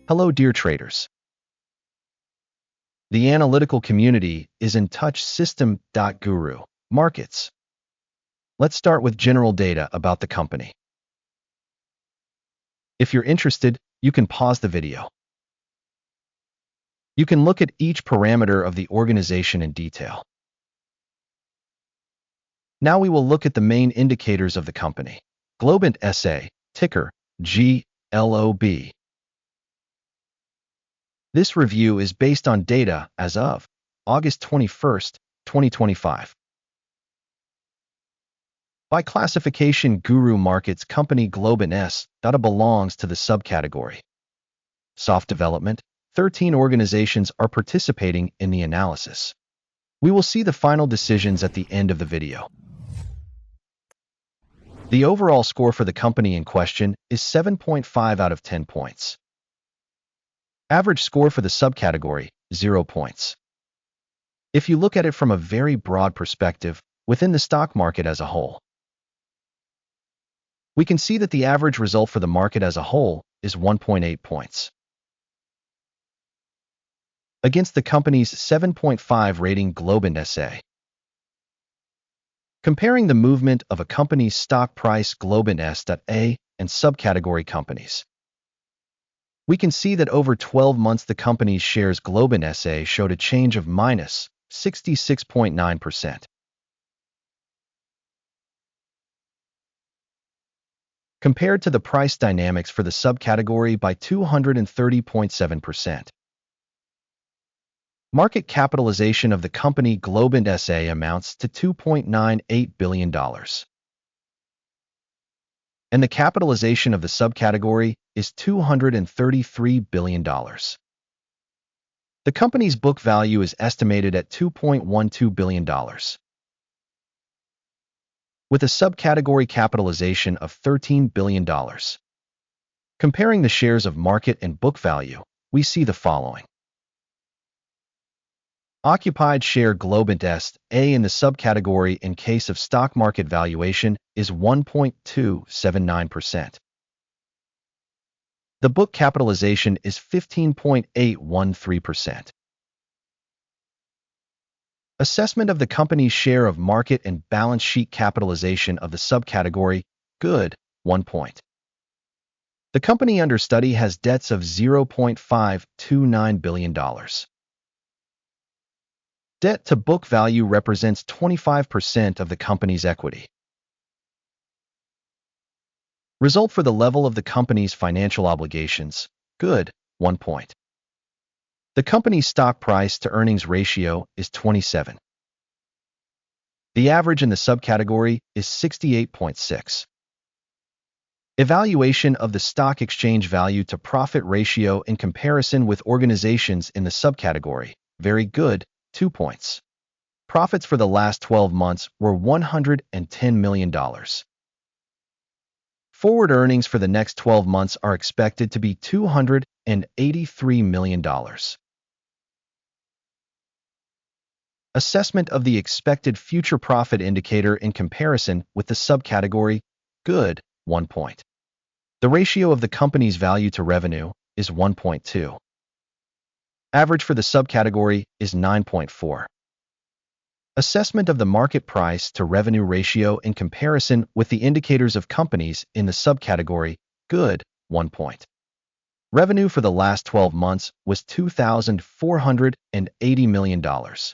Hello, dear traders. The analytical community is in touch system.GURU.Markets. Let's start with general data about the company. If you're interested, you can pause the video. You can look at each parameter of the organization in detail. Now we will look at the main indicators of the company. GLOBANT S.A, ticker GLOB. This review is based on data as of August 21st, 2025. By classification, GURU.Markets company GLOBANT S.A belongs to the subcategory Soft Development. 13 organizations are participating in the analysis. We will see the final decisions at the end of the video. The overall score for the company in question is 7.5 out of 10 points. Average score for the subcategory, 0 points. If you look at it from a very broad perspective, within the stock market as a whole, we can see that the average result for the market as a whole is 1.8 points. Against the company's 7.5 rating GLOBANT S.A. Comparing the movement of a company's stock price GLOBANT S.A and subcategory companies, we can see that over 12 months the company's shares GLOBANT S.A showed a change of minus 66.9%. Compared to the price dynamics for the subcategory by 230.7%. Market capitalization of the company GLOBANT S.A amounts to $2.98 billion. And the capitalization of the subcategory is $233 billion. The company's book value is estimated at $2.12 billion. With a subcategory capitalization of $13 billion. Comparing the shares of market and book value, we see the following. Occupied share GLOBANT S.A in the subcategory in case of stock market valuation is 1.279%. The book capitalization is 15.813%. Assessment of the company's share of market and balance sheet capitalization of the subcategory, good, 1 point. The company under study has debts of $0.529 billion. Debt to book value represents 25% of the company's equity. Result for the level of the company's financial obligations, good, 1 point. The company's stock price to earnings ratio is 27. The average in the subcategory is 68.6. Evaluation of the stock exchange value to profit ratio in comparison with organizations in the subcategory, very good, 2 points. Profits for the last 12 months were $110 million. Forward earnings for the next 12 months are expected to be $283 million. Assessment of the expected future profit indicator in comparison with the subcategory, good, 1 point. The ratio of the company's value to revenue is 1.2. Average for the subcategory is 9.4. Assessment of the market price to revenue ratio in comparison with the indicators of companies in the subcategory, good, 1 point. Revenue for the last 12 months was $2,480 million. The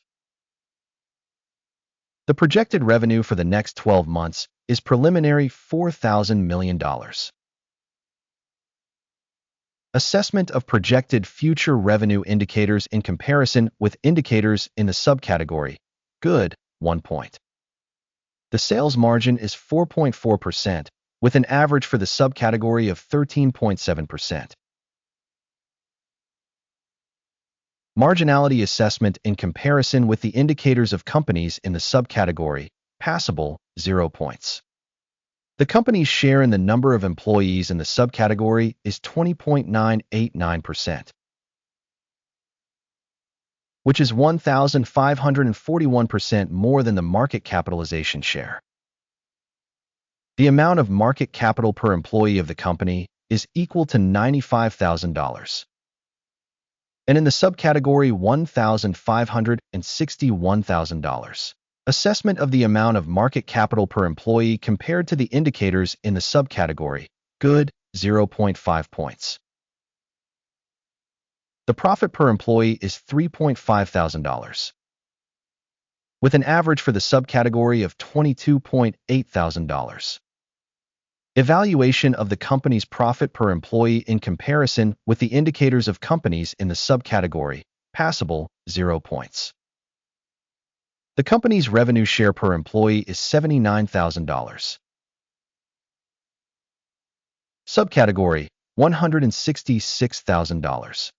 projected revenue for the next 12 months is preliminary $4,000 million. Assessment of projected future revenue indicators in comparison with indicators in the subcategory, good, 1 point. The sales margin is 4.4%, with an average for the subcategory of 13.7%. Marginality assessment in comparison with the indicators of companies in the subcategory, passable, 0 points. The company's share in the number of employees in the subcategory is 20.989%, which is 1,541% more than the market capitalization share. The amount of market capital per employee of the company is equal to $95,000. and in the subcategory $1,561,000. Assessment of the amount of market capital per employee compared to the indicators in the subcategory, good, 0.5 points. The profit per employee is $3,500, with an average for the subcategory of $22,800. Evaluation of the company's profit per employee in comparison with the indicators of companies in the subcategory, passable, 0 points. The company's revenue share per employee is $79,000. Subcategory, $166,000.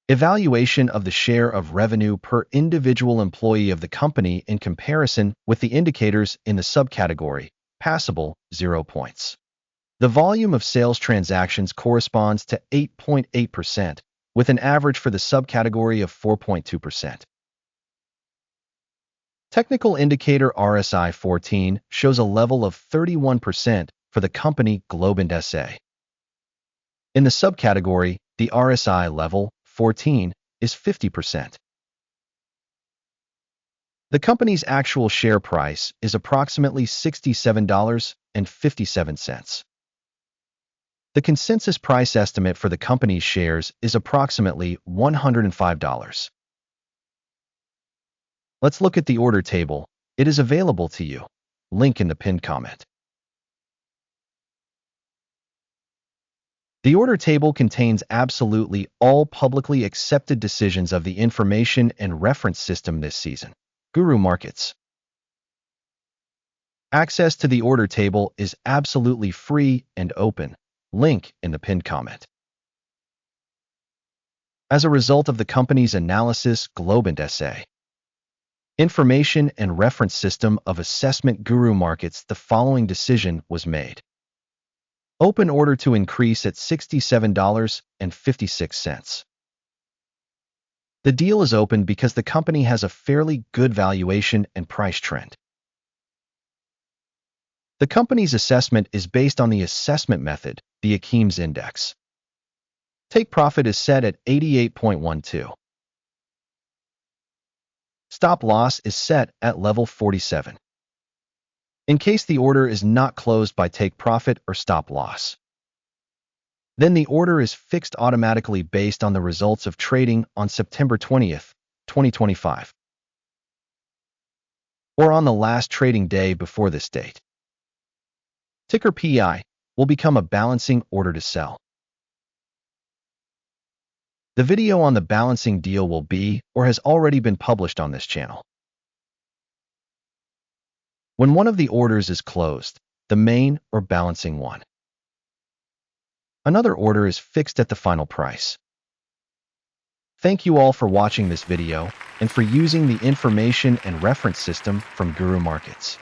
Evaluation of the share of revenue per individual employee of the company in comparison with the indicators in the subcategory, passable, 0 points. The volume of sales transactions corresponds to 8.8%, with an average for the subcategory of 4.2%. Technical indicator RSI 14 shows a level of 31% for the company GLOBANT S.A. In the subcategory, the RSI level, 14, is 50%. The company's actual share price is approximately $67.57. The consensus price estimate for the company's shares is approximately $105. Let's look at the order table. It is available to you. Link in the pinned comment. The order table contains absolutely all publicly accepted decisions of the information and reference system this season. GURU.Markets. Access to the order table is absolutely free and open. Link in the pinned comment. As a result of the company's analysis, GLOBANT S.A. Information and Reference System of Assessment GURU.Markets, the following decision was made. Open order to increase at $67.56. The deal is open because the company has a fairly good valuation and price trend. The company's assessment is based on the assessment method, the Akeem's Index. Take profit is set at 88.12. Stop loss is set at level 47. In case the order is not closed by take profit or stop loss, then the order is fixed automatically based on the results of trading on September 20th, 2025, or on the last trading day before this date. Ticker PI will become a balancing order to sell. The video on the balancing deal will be or has already been published on this channel. When one of the orders is closed, the main or balancing one, another order is fixed at the final price. Thank you all for watching this video and for using the information and reference system from GURU.Markets.